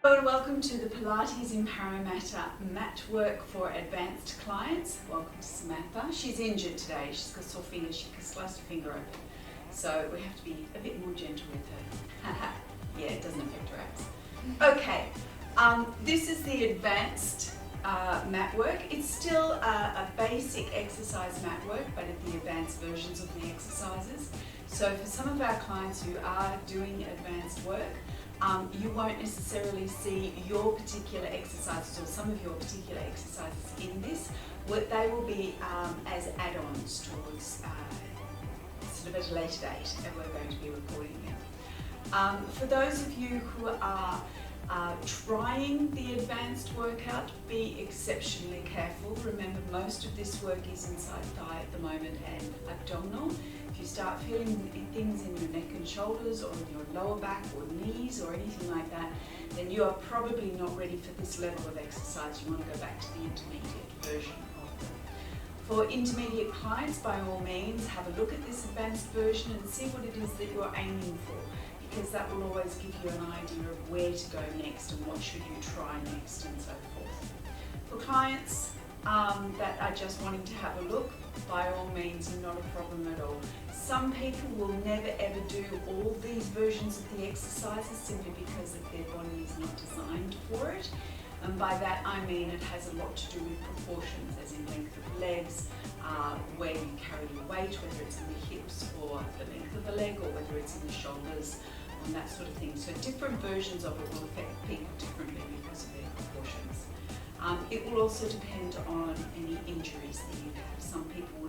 Hello and welcome to the Pilates in Parramatta mat work for advanced clients. Welcome to Samantha. She's injured today. She's got sore fingers. She sliced her finger open. So we have to be a bit more gentle with her. Yeah, it doesn't affect her abs. Okay, this is the advanced mat work. It's still a basic exercise mat work, but at the advanced versions of the exercises. So for some of our clients who are doing advanced work, you won't necessarily see your particular exercises or some of your particular exercises in this. They will be as add-ons towards sort of at a later date, and we're going to be recording them. For those of you who are trying the advanced workout, be exceptionally careful. Remember, most of this work is inside thigh at the moment and abdominal. If you start feeling things in your neck and shoulders or in your lower back or knees or anything like that, then you are probably not ready for this level of exercise. You want to go back to the intermediate version of them. For intermediate clients, by all means, have a look at this advanced version and see what it is that you're aiming for, because that will always give you an idea of where to go next and what should you try next and so forth. For clients that are just wanting to have a look, by all means, not a problem at all. Some people will never ever do all these versions of the exercises simply because their body is not designed for it. And by that I mean it has a lot to do with proportions, as in length of legs, where you carry your weight, whether it's in the hips or the length of the leg, or whether it's in the shoulders, and that sort of thing. So different versions of it will affect people differently because of their proportions. It will also depend on any injuries that you have. Some people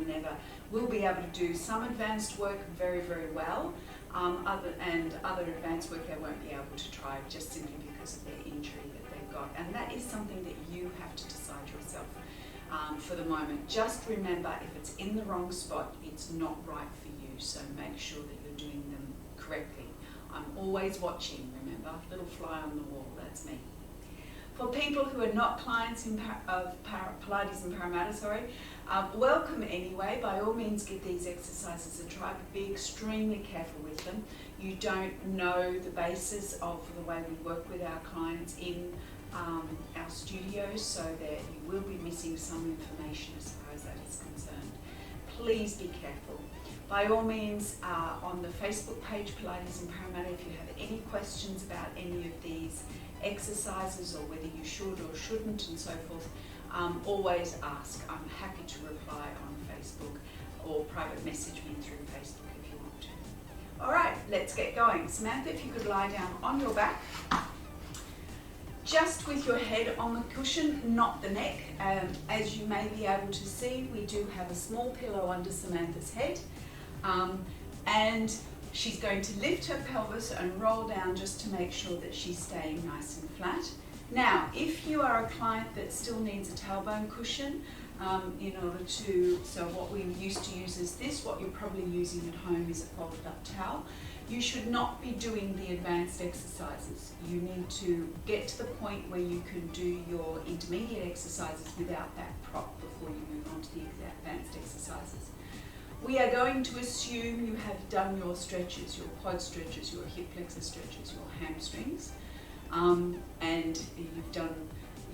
will be able to do some advanced work very, very well, other advanced work they won't be able to try just simply because of their injury that they've got. And that is something that you have to decide yourself for the moment. Just remember, if it's in the wrong spot, it's not right for you. So make sure that you're doing them correctly. I'm always watching, remember, little fly on the wall, that's me. For people who are not clients of Pilates in Parramatta, welcome anyway. By all means, give these exercises a try, but be extremely careful with them. You don't know the basis of the way we work with our clients in our studios, so that you will be missing some information as far as that is concerned. Please be careful. By all means, on the Facebook page Pilates in Parramatta, if you have any questions about any of these exercises or whether you should or shouldn't and so forth, always ask. I'm happy to reply on Facebook or private message me through Facebook if you want to. Alright, let's get going. Samantha, if you could lie down on your back, just with your head on the cushion, not the neck. As you may be able to see, we do have a small pillow under Samantha's head, and she's going to lift her pelvis and roll down just to make sure that she's staying nice and flat. Now, if you are a client that still needs a tailbone cushion, so what we used to use is this, what you're probably using at home is a folded up towel. You should not be doing the advanced exercises. You need to get to the point where you can do your intermediate exercises without that prop before you move on to the advanced exercises. We are going to assume you have done your stretches, your quad stretches, your hip flexor stretches, your hamstrings, and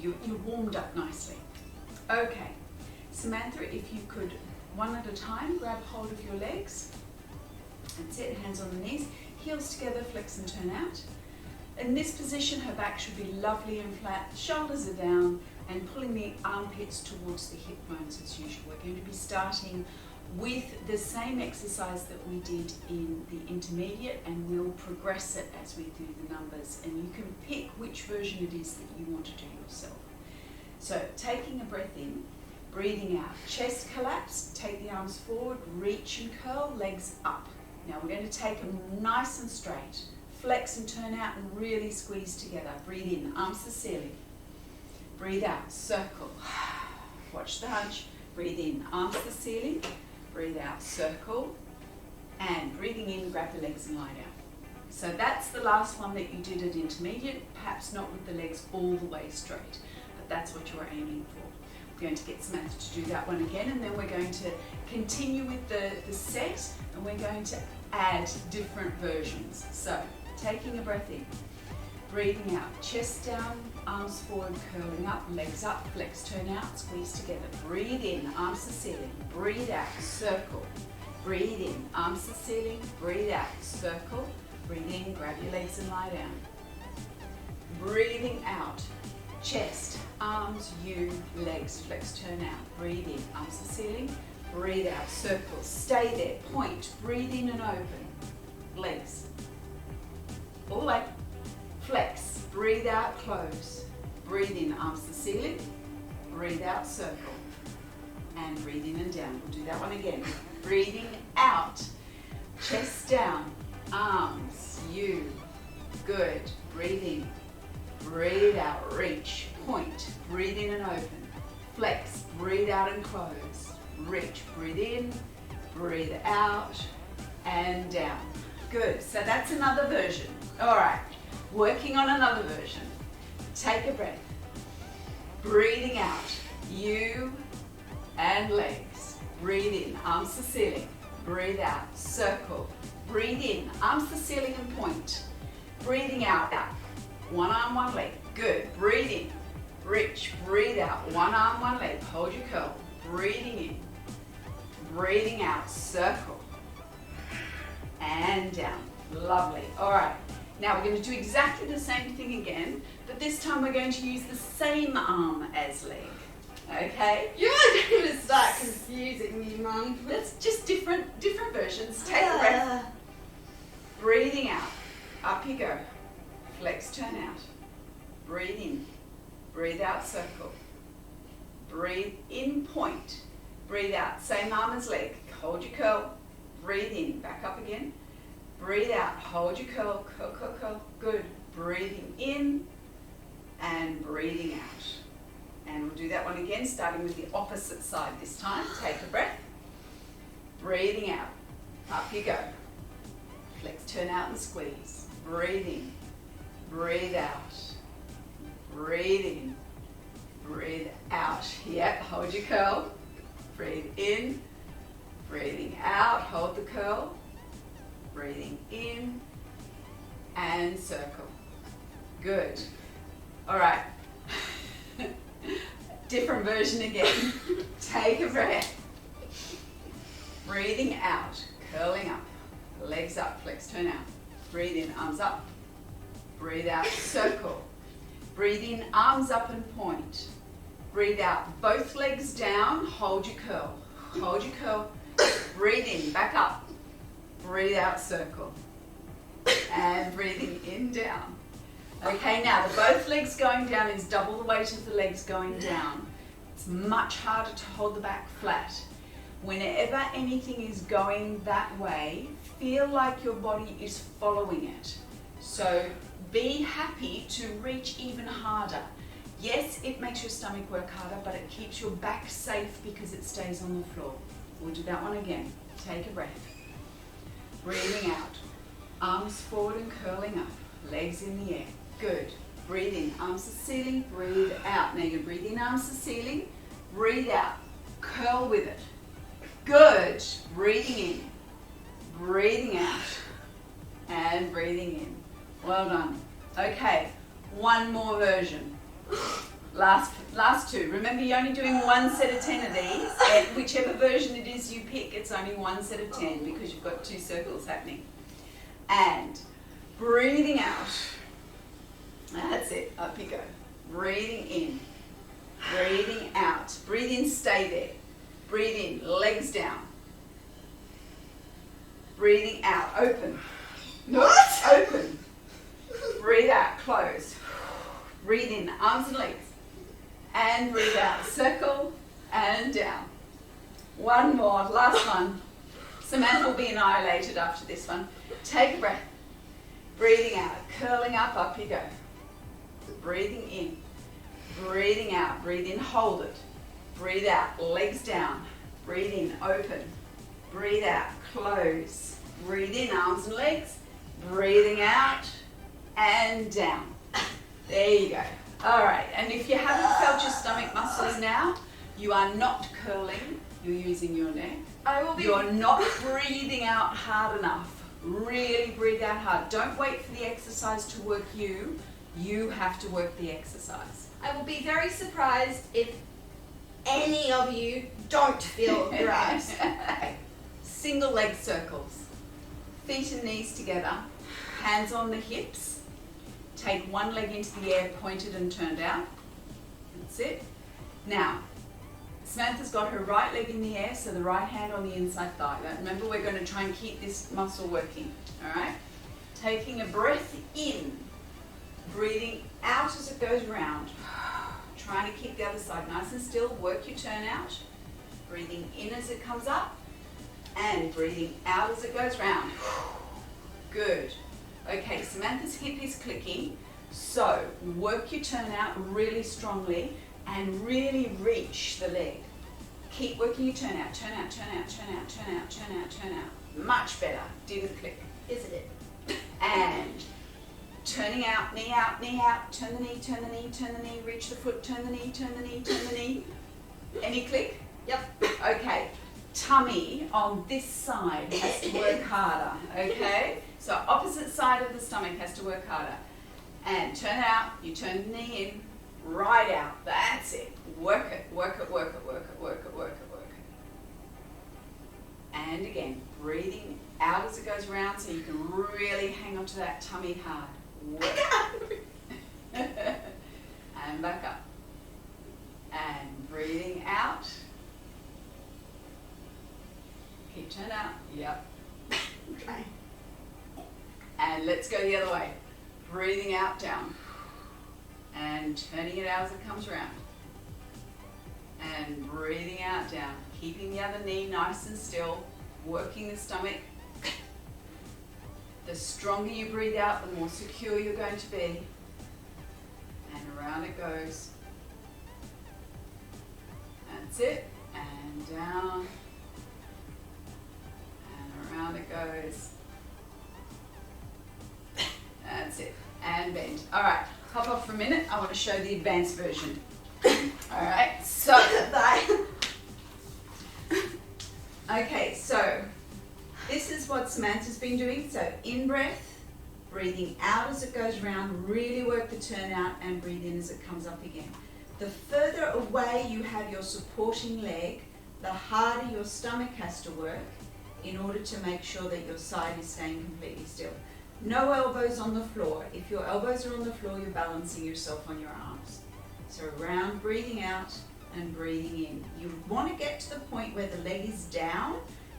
you're warmed up nicely. Okay, Samantha, if you could, one at a time, grab hold of your legs and sit, hands on the knees, heels together, flex and turn out. In this position, her back should be lovely and flat, shoulders are down, and pulling the armpits towards the hip bones as usual. We're going to be starting with the same exercise that we did in the intermediate, and we'll progress it as we do the numbers, and you can pick which version it is that you want to do yourself. So taking a breath in, breathing out, chest collapse, take the arms forward, reach and curl, legs up. Now we're going to take them nice and straight, flex and turn out and really squeeze together. Breathe in, arms to the ceiling. Breathe out, circle. Watch the hunch. Breathe in, arms to the ceiling. Breathe out, circle, and breathing in, grab the legs and lie down. So that's the last one that you did at intermediate, perhaps not with the legs all the way straight, but that's what you're aiming for. We're going to get Samantha to do that one again, and then we're going to continue with the set, and we're going to add different versions. So taking a breath in, Breathing out, chest down, arms forward, curling up, legs up, flex, turn out, squeeze together. Breathe in, arms to ceiling. Breathe out, circle. Breathe in, arms to ceiling. Breathe out, circle. Breathe in, grab your legs and lie down. Breathing out, chest, arms, you, legs, flex, turn out. Breathe in, arms to ceiling. Breathe out, circle. Stay there, point. Breathe in and open. Legs. All the way. Flex. Breathe out, close. Breathe in, arms to ceiling. Breathe out, circle. And breathe in and down. We'll do that one again. Breathing out. Chest down. Arms. You. Good. Breathe in. Breathe out. Reach. Point. Breathe in and open. Flex. Breathe out and close. Reach. Breathe in. Breathe out. And down. Good. So that's another version. All right. Working on another version. Take a breath. Breathing out. You and legs. Breathe in. Arms to ceiling. Breathe out. Circle. Breathe in. Arms to ceiling and point. Breathing out. One arm, one leg. Good. Breathe in. Reach. Breathe out. One arm, one leg. Hold your curl. Breathing in. Breathing out. Circle. And down. Lovely. All right. Now we're going to do exactly the same thing again, but this time we're going to use the same arm as leg. Okay? You're going to start confusing me, Mum. That's just different versions. Take a breath. Breathing out. Up you go. Flex, turn out. Breathe in. Breathe out, circle. Breathe in, point. Breathe out. Same arm as leg. Hold your curl. Breathe in. Back up again. Breathe out, hold your curl, curl, curl, curl. Good. Breathing in and breathing out. And we'll do that one again, starting with the opposite side this time. Take a breath. Breathing out. Up you go. Flex, turn out and squeeze. Breathe in. Breathe out. Breathe in. Breathe out. Yep, hold your curl. Breathe in. Breathing out, hold the curl. Breathing in and circle. Good. All right. Different version again. Take a breath. Breathing out, curling up, legs up, flex, turn out. Breathe in, arms up. Breathe out, circle. Breathe in, arms up and point. Breathe out, both legs down, hold your curl. Hold your curl. Breathe in, back up. Breathe out, circle. And breathing in, down. Okay, now the both legs going down is double the weight of the legs going down. It's much harder to hold the back flat. Whenever anything is going that way, feel like your body is following it. So be happy to reach even harder. Yes, it makes your stomach work harder, but it keeps your back safe because it stays on the floor. We'll do that one again. Take a breath. Breathing out. Arms forward and curling up. Legs in the air. Good. Breathe in. Arms to ceiling. Breathe out. Now you're going to breathe in, arms to ceiling. Breathe out. Curl with it. Good. Breathing in. Breathing out. And breathing in. Well done. Okay. One more version. Last two. Remember, you're only doing one set of 10 of these, and whichever version it is you pick, it's only one set of 10 because you've got two circles happening. And breathing out. That's it. Up you go. Breathing in. Breathing out. Breathe in, stay there. Breathe in, legs down. Breathing out, open. What? Open. Breathe out, close. Breathe in, arms and legs. And breathe out, circle and down. One more, last one. Samantha will be annihilated after this one. Take a breath. Breathing out, curling up you go. Breathing in, breathing out. Breathe in, hold it. Breathe out, legs down. Breathe in, open. Breathe out, close. Breathe in, arms and legs. Breathing out and down. There you go. All right, and if you haven't felt your stomach muscles now, you are not curling, you're using your neck. You're not breathing out hard enough. Really breathe out hard. Don't wait for the exercise to work you. You have to work the exercise. I will be very surprised if any of you don't feel your abs. Single leg circles. Feet and knees together. Hands on the hips. Take one leg into the air, pointed and turned out. That's it. Now, Samantha's got her right leg in the air, so the right hand on the inside thigh. Remember, we're going to try and keep this muscle working. All right? Taking a breath in. Breathing out as it goes round. Trying to keep the other side nice and still. Work your turn out. Breathing in as it comes up. And breathing out as it goes round. Good. Okay, Samantha's hip is clicking. So work your turn out really strongly and really reach the leg. Keep working your turn out. Turn out, turn out, turn out, turn out, turn out, turn out. Much better. Didn't click. Isn't it? And turning out, knee out, knee out, turn the knee, turn the knee, turn the knee, reach the foot, turn the knee, turn the knee, turn the knee. Any click? Yep. Okay. Tummy on this side has to work harder, okay? So opposite side of the stomach has to work harder. And turn out, you turn the knee in, right out. That's it. Work it, work it, work it, work it, work it, work it, work it. And again, breathing out as it goes around so you can really hang on to that tummy hard. Work. And back up. And breathing out. Keep turn out. Yep. Okay. And let's go the other way. Breathing out, down. And turning it out as it comes around. And breathing out, down. Keeping the other knee nice and still. Working the stomach. The stronger you breathe out, the more secure you're going to be. And around it goes. That's it. And down. And around it goes. That's it. And bend. All right. Hop off for a minute. I want to show the advanced version. All right. So, okay. So, this is what Samantha's been doing. So, in breath, breathing out as it goes around, really work the turn out and breathe in as it comes up again. The further away you have your supporting leg, the harder your stomach has to work in order to make sure that your side is staying completely still. No elbows on the floor. If your elbows are on the floor, you're balancing yourself on your arms. So around, breathing out and breathing in. You want to get to the point where the leg is down,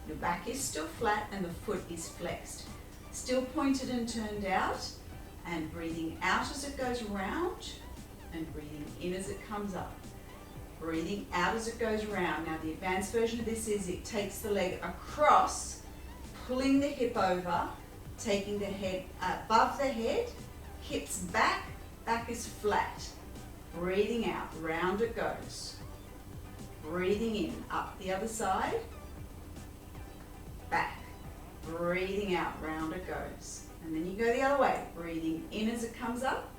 your back is still flat and the foot is flexed. Still pointed and turned out, and breathing out as it goes around and breathing in as it comes up. Breathing out as it goes around. Now the advanced version of this is it takes the leg across, pulling the hip over, taking the head above the head, hips back, back is flat. Breathing out, round it goes. Breathing in, up the other side, back. Breathing out, round it goes. And then you go the other way, breathing in as it comes up,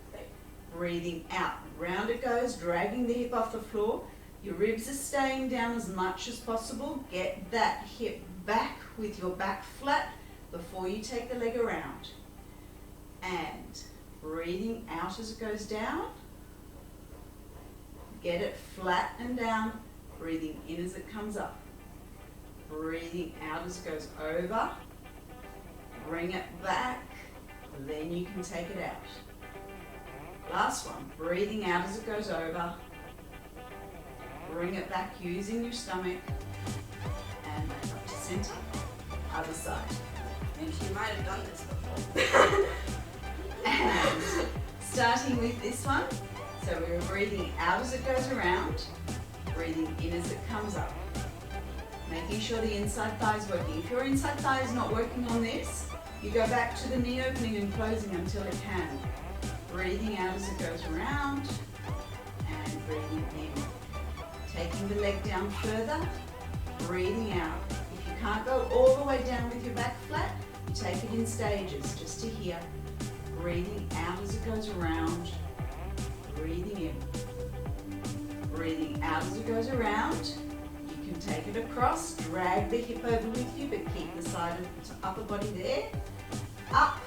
breathing out, round it goes, dragging the hip off the floor. Your ribs are staying down as much as possible. Get that hip back with your back flat before you take the leg around. And breathing out as it goes down. Get it flat and down. Breathing in as it comes up. Breathing out as it goes over. Bring it back. Then you can take it out. Last one. Breathing out as it goes over. Bring it back using your stomach. And back up to center. Other side. And she might have done this before. And starting with this one. So we're breathing out as it goes around. Breathing in as it comes up. Making sure the inside thigh is working. If your inside thigh is not working on this, you go back to the knee opening and closing until it can. Breathing out as it goes around and breathing in. Taking the leg down further, breathing out. If you can't go all the way down with your back flat, you take it in stages just to here. Breathing out as it goes around, breathing in. Breathing out as it goes around. You can take it across, drag the hip over with you, but keep the side of the upper body there. Up,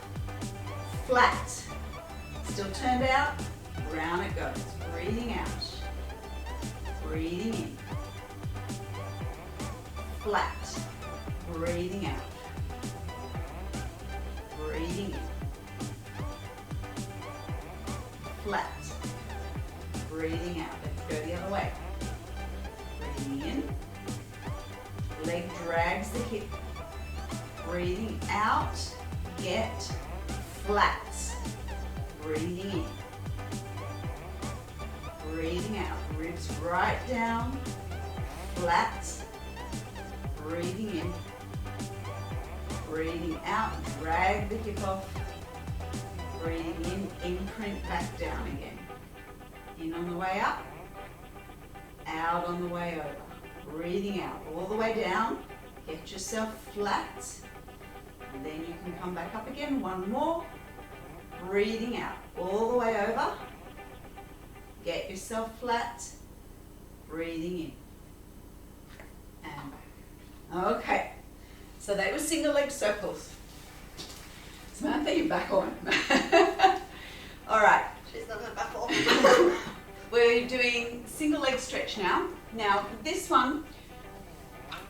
flat. still turned out, round it goes. Breathing out, breathing in, flat, breathing out, breathing in, flat, breathing out. Let's go the other way. Breathing in, leg drags the hip, breathing out, get flat, breathing in, breathing out, ribs right down, flat, breathing in, breathing out, drag the hip off, breathing in, imprint back down again. In on the way up, out on the way over. Breathing out all the way down, get yourself flat, and then you can come back up again. One more. Breathing out all the way over, get yourself flat, breathing in, and back. Okay, so they were single leg circles. Samantha, you're back on. All right. She's not back on. We're doing single leg stretch now. Now, this one,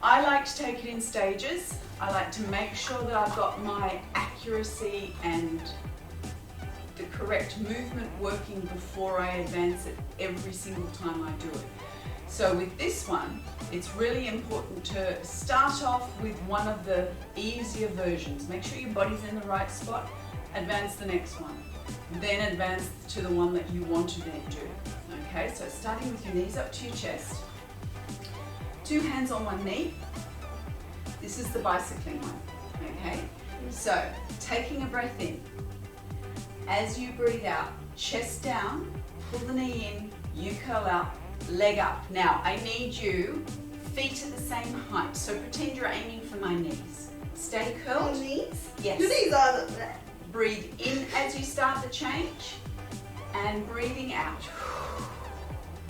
I like to take it in stages. I like to make sure that I've got my accuracy and the correct movement working before I advance it every single time I do it. So with this one, it's really important to start off with one of the easier versions. Make sure your body's in the right spot, advance the next one, then advance to the one that you want to then do. Okay, so starting with your knees up to your chest, 2 hands on one knee. This is the bicycling one, okay? So taking a breath in. As you breathe out, chest down, pull the knee in, you curl out, leg up. Now, I need you feet at the same height, so pretend you're aiming for my knees. Stay curled. Your knees? Yes. Your knees are there. Breathe in as you start the change, and breathing out.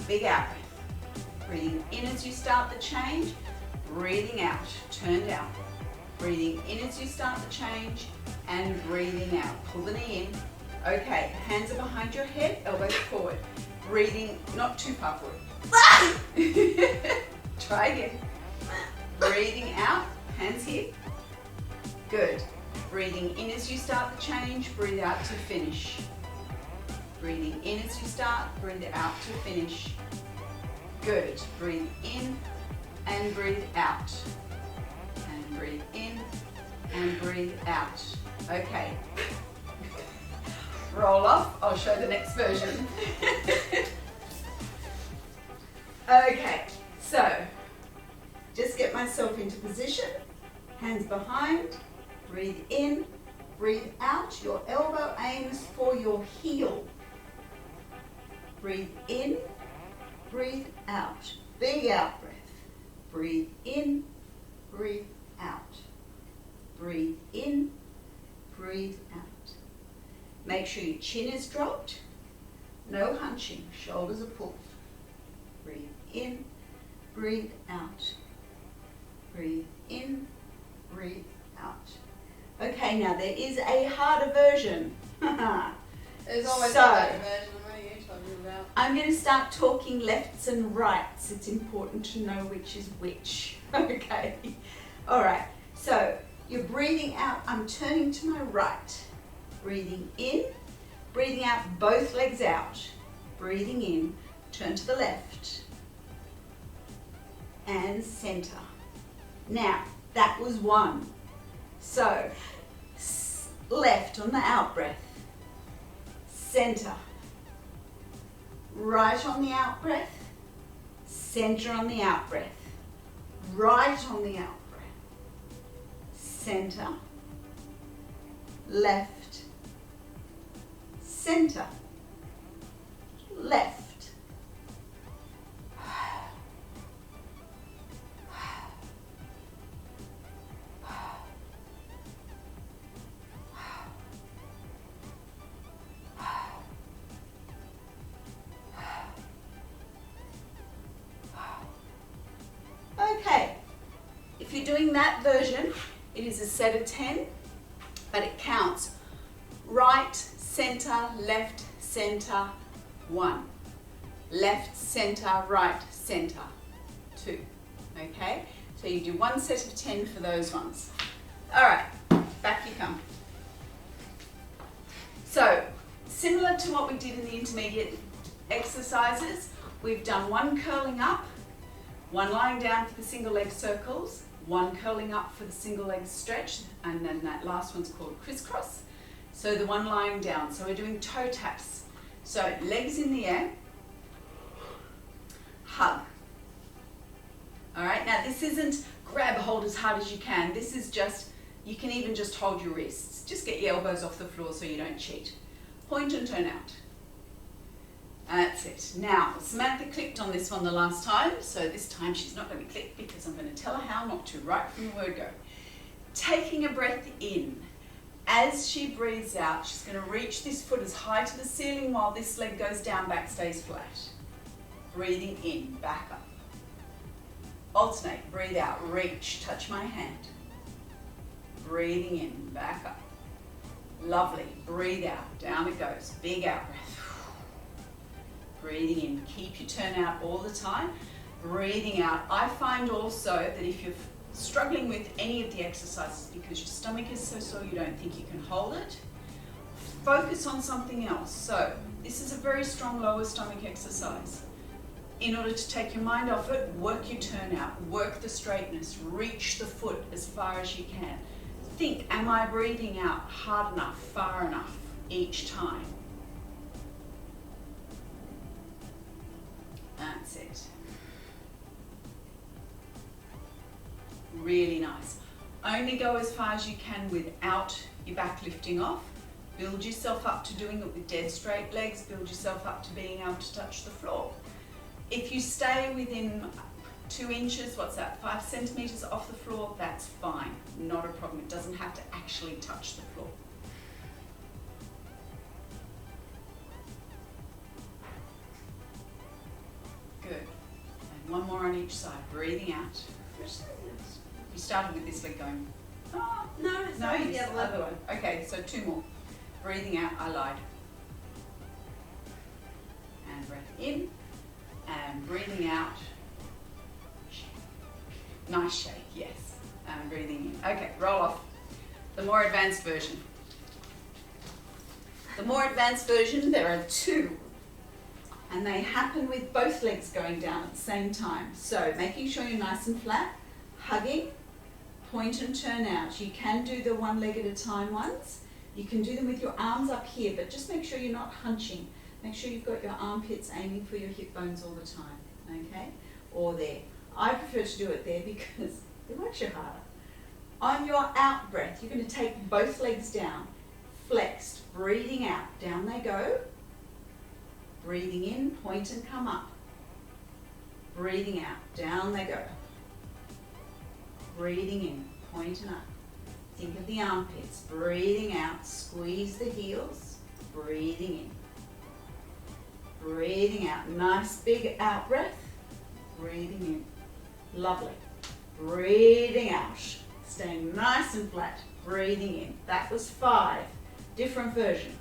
Big out breath. Breathing in as you start the change, breathing out, turn down. Breathing in as you start the change, and breathing out. Pull the knee in. Okay, hands are behind your head, elbows forward. Breathing, not too far forward. Try again. Breathing out, hands here. Good. Breathing in as you start the change, breathe out to finish. Breathing in as you start, breathe out to finish. Good. Breathe in and breathe out. And breathe in and breathe out. Okay. Roll off. I'll show the next version. Okay, so just get myself into position. Hands behind. Breathe in, breathe out. Your elbow aims for your heel. Breathe in, breathe out. Big out breath. Breathe in, breathe out. Breathe in, breathe out. Make sure your chin is dropped. No hunching, shoulders are pulled. Breathe in, breathe out. Breathe in, breathe out. Okay, now there is a harder version. There's always So, a harder version. What are you talking about? I'm going to start talking lefts and rights. It's important to know which is which. Okay. All right. So you're breathing out. I'm turning to my right. Breathing in. Breathing out. Both legs out. Breathing in. Turn to the left. And center. Now, that was one. So, left on the out breath. Center. Right on the out breath. Center on the out breath. Right on the out breath. Center. Left. Center. Left. Okay, if you're doing that version, it is a set of 10, but it counts right, center, left, center, 1. Left, center, right, center, 2. Okay? So you do 1 set of 10 for those ones. All right, back you come. So, similar to what we did in the intermediate exercises, we've done 1 curling up, 1 lying down for the single leg circles, 1 curling up for the single leg stretch, and then that last one's called crisscross. So the 1 lying down. So we're doing toe taps. So legs in the air, hug. All right, now this isn't grab, hold as hard as you can. This is just, you can even just hold your wrists. Just get your elbows off the floor so you don't cheat. Point and turn out. That's it. Now, Samantha clicked on this one the last time, so this time she's not going to click because I'm going to tell her how not to, right from the word go. Taking a breath in. As she breathes out, she's going to reach this foot as high to the ceiling while this leg goes down, back stays flat. Breathing in, back up. Alternate, breathe out, reach, touch my hand. Breathing in, back up. Lovely, breathe out, down it goes, big out breath. Breathing in, keep your turn out all the time. Breathing out. I find also that if you're struggling with any of the exercises because your stomach is so sore you don't think you can hold it, focus on something else. So this is a very strong lower stomach exercise. In order to take your mind off it, work your turn out, work the straightness, reach the foot as far as you can. Think, am I breathing out hard enough, far enough each time? That's it. Really nice. Only go as far as you can without your back lifting off. Build yourself up to doing it with dead straight legs. Build yourself up to being able to touch the floor. If you stay within 2 inches, what's that, 5 centimeters off the floor, that's fine. Not a problem. It doesn't have to actually touch the floor. Good. And 1 more on each side. Breathing out. You started with this leg going, oh, No, it's no, not it's the the other one. Okay, so 2 more. Breathing out, I lied. And breath in. And breathing out. Nice shake, yes. And breathing in. Okay, roll off. The more advanced version. The more advanced version, there are 2. And they happen with both legs going down at the same time. So making sure you're nice and flat, hugging, point and turn out. You can do the 1 leg at a time ones. You can do them with your arms up here, but just make sure you're not hunching. Make sure you've got your armpits aiming for your hip bones all the time, okay? Or there. I prefer to do it there because it works you harder. On your out breath, you're going to take both legs down, flexed, breathing out. Down they go. Breathing in, point and come up. Breathing out, down they go. Breathing in, point and up. Think of the armpits. Breathing out, squeeze the heels. Breathing in. Breathing out, nice big out breath. Breathing in. Lovely. Breathing out. Staying nice and flat. Breathing in. That was 5. Different version.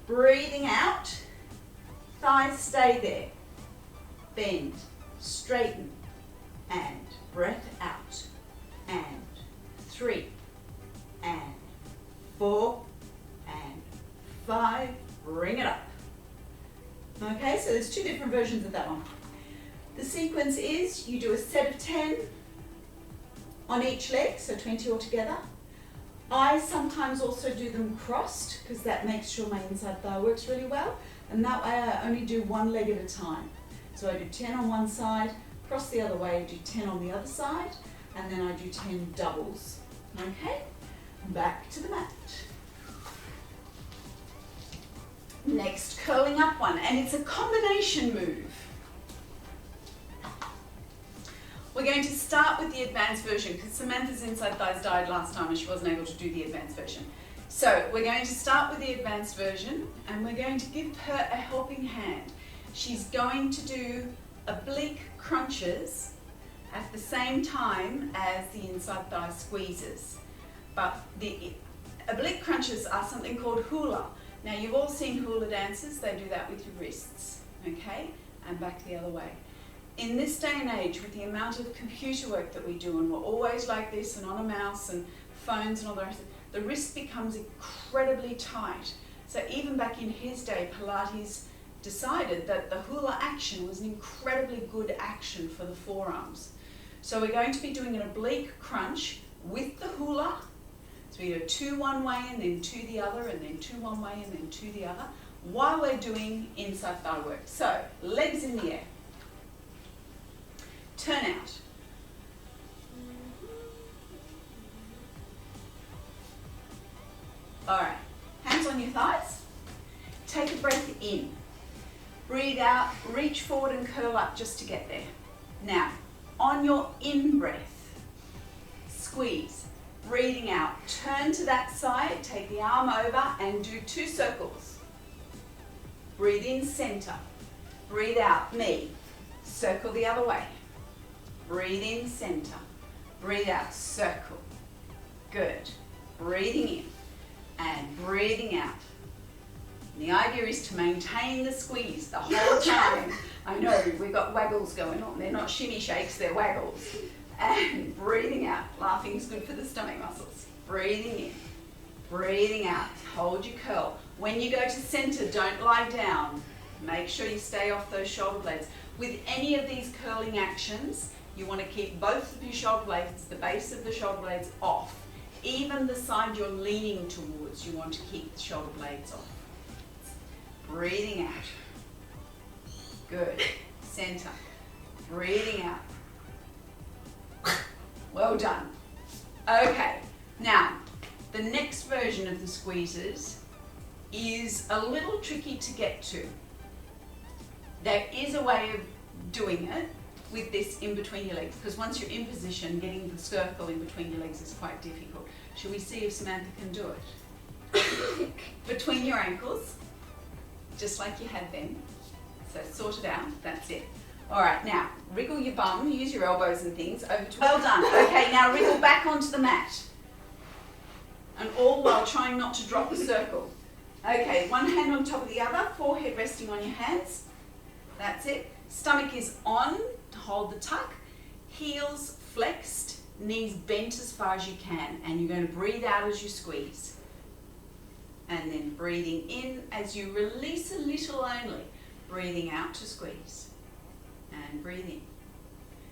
Breathing out. Thighs stay there. Bend. Straighten. And breath out. And 3. And 4. And 5. Bring it up. Okay, so there's 2 different versions of that one. The sequence is you do a set of 10 on each leg, so 20 altogether. I sometimes also do them crossed because that makes sure my inside thigh works really well, and that way I only do 1 leg at a time. So I do 10 on one side, cross the other way, do 10 on the other side, and then I do 10 doubles. Okay, back to the mat. Next, curling up one, and it's a combination move. We're going to start with the advanced version because Samantha's inside thighs died last time and she wasn't able to do the advanced version. So we're going to start with the advanced version and we're going to give her a helping hand. She's going to do oblique crunches at the same time as the inside thigh squeezes. But the oblique crunches are something called Hula. Now you've all seen hula dancers, they do that with your wrists, okay? And back the other way. In this day and age, with the amount of computer work that we do, and we're always like this and on a mouse and phones and all the rest, the wrist becomes incredibly tight. So even back in his day, Pilates decided that the hula action was an incredibly good action for the forearms. So we're going to be doing an oblique crunch with the hula. So we go 2 one way and then 2 the other, and then 2 one way and then 2 the other, while we're doing inside thigh work. So legs in the air. Turn out. All right, hands on your thighs. Take a breath in. Breathe out, reach forward and curl up just to get there. Now, on your in-breath, squeeze. Breathing out, turn to that side, take the arm over and do 2 circles. Breathe in, center. Breathe out, knee. Circle the other way. Breathe in, center. Breathe out, circle. Good. Breathing in and breathing out. And the idea is to maintain the squeeze the whole time. I know, we've got waggles going on. They're not shimmy shakes, they're waggles. And breathing out. Laughing is good for the stomach muscles. Breathing in. Breathing out. Hold your curl. When you go to center, don't lie down. Make sure you stay off those shoulder blades. With any of these curling actions, you want to keep both of your shoulder blades, the base of the shoulder blades, off. Even the side you're leaning towards, you want to keep the shoulder blades off. Breathing out. Good. Center. Breathing out. Well done. Okay, now the next version of the squeezes is a little tricky to get to. There is a way of doing it with this in between your legs, because once you're in position, getting the circle in between your legs is quite difficult. Shall we see if Samantha can do it? Between your ankles, just like you had them. So sort it out, that's it. All right, now wriggle your bum, use your elbows and things over to. Well done. Okay, now wriggle back onto the mat. And all while trying not to drop the circle. Okay, one hand on top of the other, forehead resting on your hands. That's it. Stomach is on, hold the tuck. Heels flexed, knees bent as far as you can. And you're going to breathe out as you squeeze. And then breathing in as you release a little only. Breathing out to squeeze. And breathe in.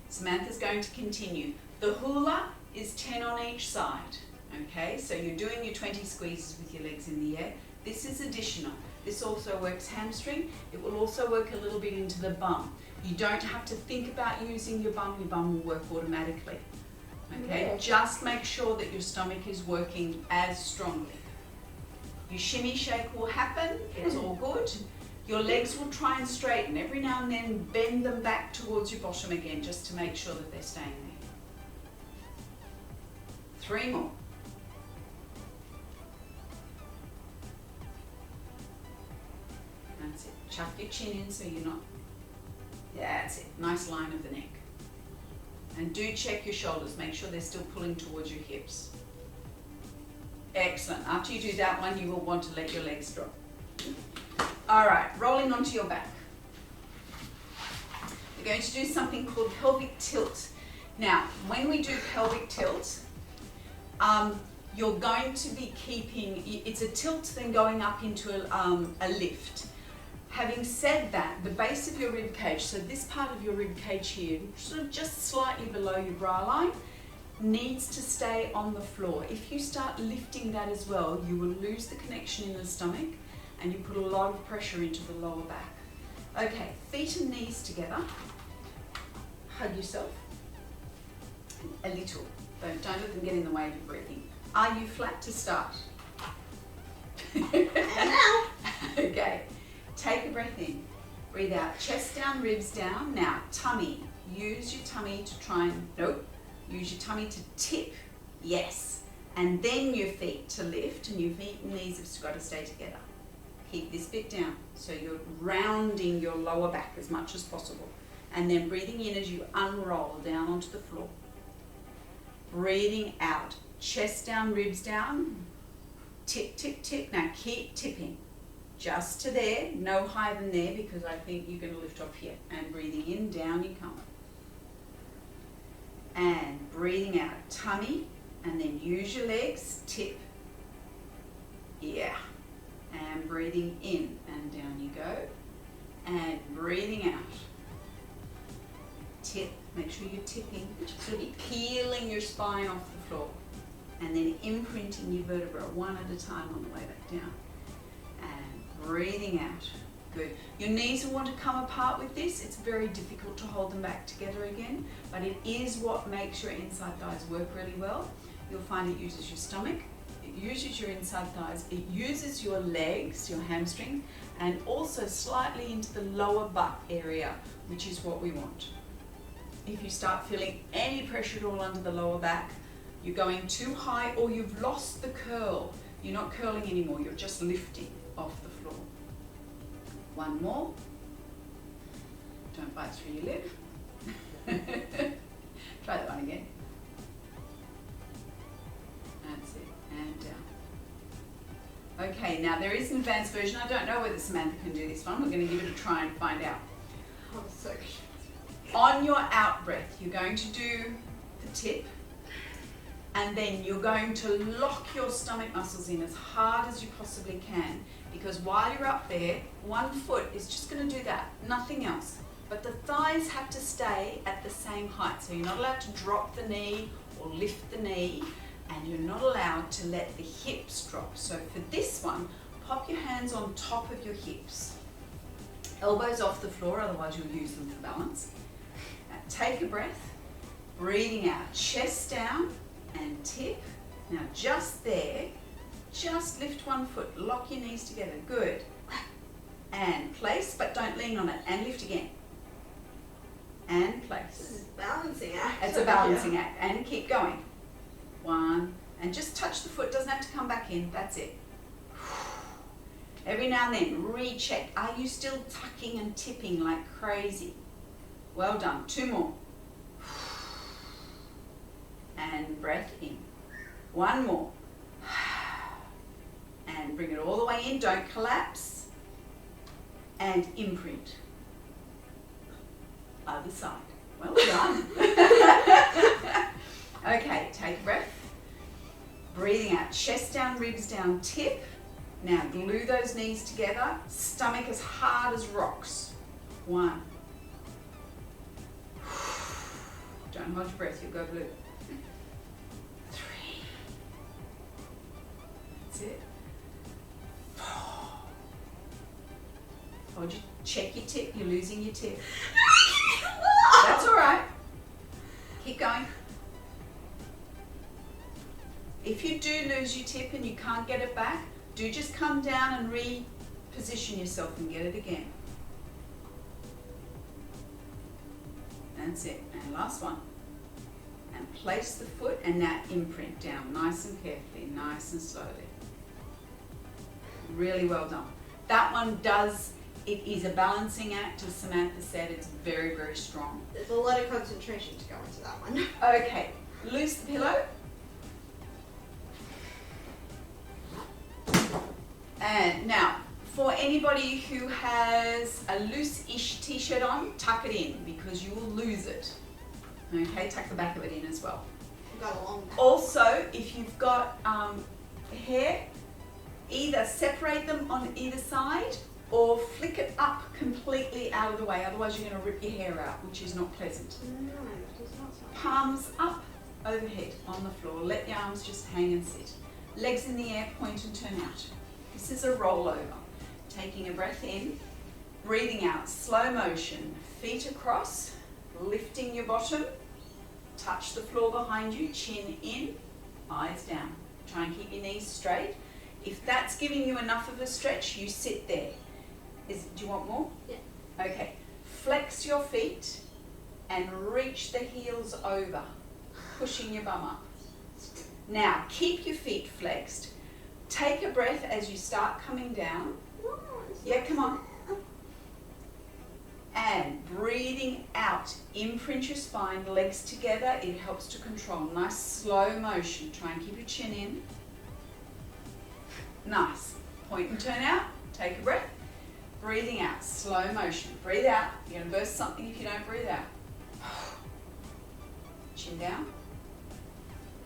Samantha's going to continue. The hula is 10 on each side. Okay, so you're doing your 20 squeezes with your legs in the air. This is additional. This also works hamstring. It will also work a little bit into the bum. You don't have to think about using your bum will work automatically. Okay, yeah. Just make sure that your stomach is working as strongly. Your shimmy shake will happen, it's all good. Your legs will try and straighten. Every now and then bend them back towards your bottom again just to make sure that they're staying there. 3 more. That's it. Chuck your chin in so you're not... Yeah, that's it. Nice line of the neck. And do check your shoulders. Make sure they're still pulling towards your hips. Excellent. After you do that one, you will want to let your legs drop. All right, rolling onto your back. We're going to do something called pelvic tilt. Now, when we do pelvic tilt, you're going to be keeping, it's a tilt then going up into a lift. Having said that, the base of your rib cage, so this part of your rib cage here, sort of just slightly below your bra line, needs to stay on the floor. If you start lifting that as well, you will lose the connection in the stomach and you put a lot of pressure into the lower back. Okay, feet and knees together. Hug yourself. A little. Don't let them get in the way of your breathing. Are you flat to start? Okay. Take a breath in. Breathe out. Chest down, ribs down. Now, tummy. Use your tummy to try and... Nope. Use your tummy to tip. Yes. And then your feet to lift, and your feet and knees have got to stay together. Keep this bit down. So you're rounding your lower back as much as possible. And then breathing in as you unroll down onto the floor. Breathing out. Chest down, ribs down. Tip, tip, tip. Now keep tipping. just to there, no higher than there, because I think you're going to lift off here. And breathing in, down you come. And breathing out, tummy, and then use your legs, tip. Yeah. And breathing in, and down you go. And breathing out. Tip, make sure you're tipping. So be peeling your spine off the floor. And then imprinting your vertebra one at a time on the way back down. And breathing out. Good. Your knees will want to come apart with this. It's very difficult to hold them back together again, but it is what makes your inside thighs work really well. You'll find it uses your stomach, it uses your inside thighs, it uses your legs, your hamstring, and also slightly into the lower butt area, which is what we want. If you start feeling any pressure at all under the lower back, you're going too high or you've lost the curl. You're not curling anymore, you're just lifting off the floor. One more. Don't bite through your lip. Try that one again. That's it. And down. Okay, now there is an advanced version. I don't know whether Samantha can do this one. We're going to give it a try and find out. I'm so cute. On your out breath, you're going to do the tip, and then you're going to lock your stomach muscles in as hard as you possibly can, because while you're up there, one foot is just going to do that, nothing else. But the thighs have to stay at the same height, so you're not allowed to drop the knee or lift the knee, and you're not allowed to let the hips drop. So for this one, pop your hands on top of your hips. Elbows off the floor, otherwise you'll use them for balance. Now take a breath, breathing out, chest down and tip. Now just there, just lift one foot, lock your knees together, good. And place, but don't lean on it, and lift again. And place. This is a balancing act. It's a balancing act, and keep going. One, and just touch the foot, doesn't have to come back in, that's it. Every now and then, recheck, are you still tucking and tipping like crazy? Well done, two more. And breath in. One more. And bring it all the way in, don't collapse. And imprint. Other side. Well done. Okay, take a breath. Breathing out, chest down, ribs down, tip. Now glue those knees together, stomach as hard as rocks. One. Don't hold your breath, you'll go blue. Three. That's it. Four. Hold your, check your tip, you're losing your tip. That's all right. Keep going. If you do lose your tip and you can't get it back, do just come down and reposition yourself and get it again. That's it. And last one. And place the foot and now imprint down nice and carefully, nice and slowly. Really well done. That one does, it is a balancing act, as Samantha said, it's very, very strong. There's a lot of concentration to go into that one. Okay, loose the pillow. And now, for anybody who has a loose-ish t-shirt on, tuck it in because you will lose it. Okay, tuck the back of it in as well. I've got a long back. Also, if you've got hair, either separate them on either side or flick it up completely out of the way, otherwise you're going to rip your hair out, which is not pleasant. No, it does not sound. Palms up, overhead, on the floor. Let the arms just hang and sit. Legs in the air, point and turn out. This is a rollover. Taking a breath in, breathing out, slow motion, feet across, lifting your bottom, touch the floor behind you, chin in, eyes down. Try and keep your knees straight. If that's giving you enough of a stretch, you sit there. Do you want more? Yeah. Okay. Flex your feet and reach the heels over, pushing your bum up. Now, keep your feet flexed. Take a breath as you start coming down. Yeah, come on. And breathing out. Imprint your spine, legs together. It helps to control. Nice slow motion. Try and keep your chin in. Nice. Point and turn out. Take a breath. Breathing out, slow motion. Breathe out. You're going to burst something if you don't breathe out. Chin down.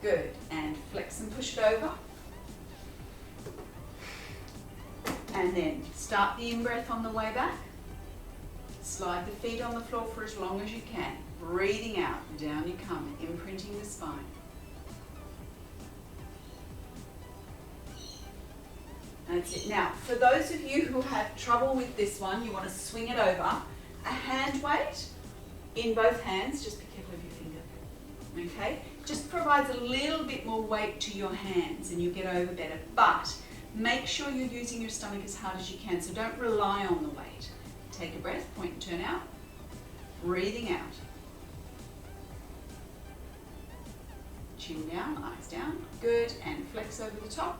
Good. And flex and push it over. And then start the in-breath on the way back. Slide the feet on the floor for as long as you can. Breathing out, down you come, imprinting the spine. That's it. Now, for those of you who have trouble with this one, you want to swing it over. A hand weight in both hands, just be careful of your finger. Okay? Just provides a little bit more weight to your hands and you get over better. But make sure you're using your stomach as hard as you can, so don't rely on the weight. Take a breath, point and turn out. Breathing out. Chin down, eyes down. Good, and flex over the top.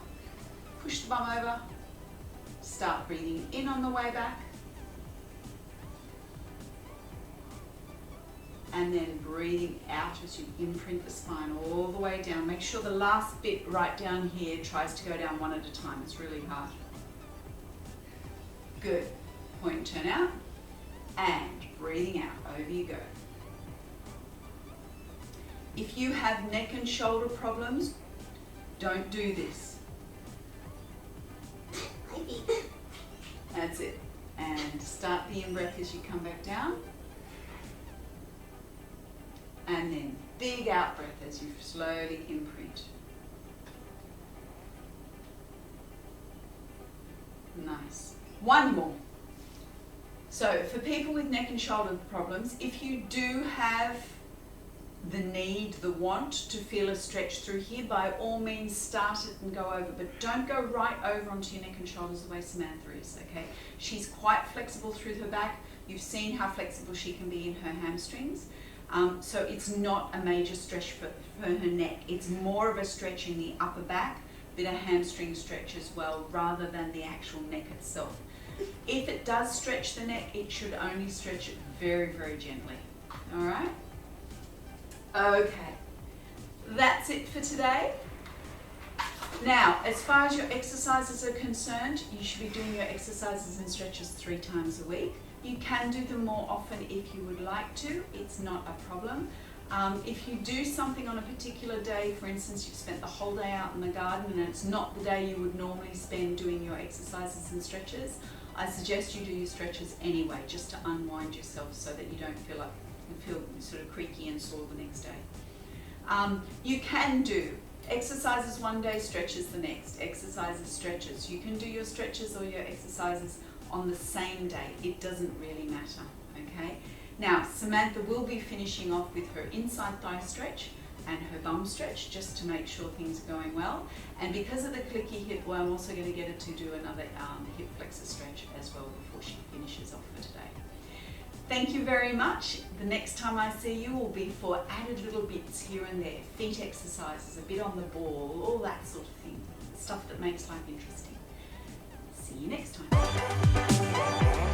Push the bum over. Start breathing in on the way back. And then breathing out as you imprint the spine all the way down. Make sure the last bit right down here tries to go down one at a time. It's really hard. Good. Point and turn out. And breathing out. Over you go. If you have neck and shoulder problems, don't do this. That's it. And start the in-breath as you come back down. And then big out-breath as you slowly imprint. Nice. One more. So for people with neck and shoulder problems, if you do have the need, the want to feel a stretch through here, by all means start it and go over, but don't go right over onto your neck and shoulders the way Samantha is, okay? She's quite flexible through her back. You've seen how flexible she can be in her hamstrings. So it's not a major stretch for her neck. It's more of a stretch in the upper back, bit of hamstring stretch as well, rather than the actual neck itself. If it does stretch the neck, it should only stretch it very, very gently. All right? Okay, that's it for today. Now, as far as your exercises are concerned, you should be doing your exercises and stretches 3 times a week. You can do them more often if you would like to. It's not a problem. If you do something on a particular day, for instance, you've spent the whole day out in the garden and it's not the day you would normally spend doing your exercises and stretches, I suggest you do your stretches anyway, just to unwind yourself so that you don't feel sort of creaky and sore the next day. You can do exercises one day, stretches the next, exercises, stretches. You can do your stretches or your exercises on the same day. It doesn't really matter, okay? Now, Samantha will be finishing off with her inside thigh stretch and her bum stretch, just to make sure things are going well. And because of the clicky hip, well, I'm also going to get her to do another hip flexor stretch as well before she finishes off for today. Thank you very much. The next time I see you will be for added little bits here and there, feet exercises, a bit on the ball, all that sort of thing, stuff that makes life interesting. See you next time.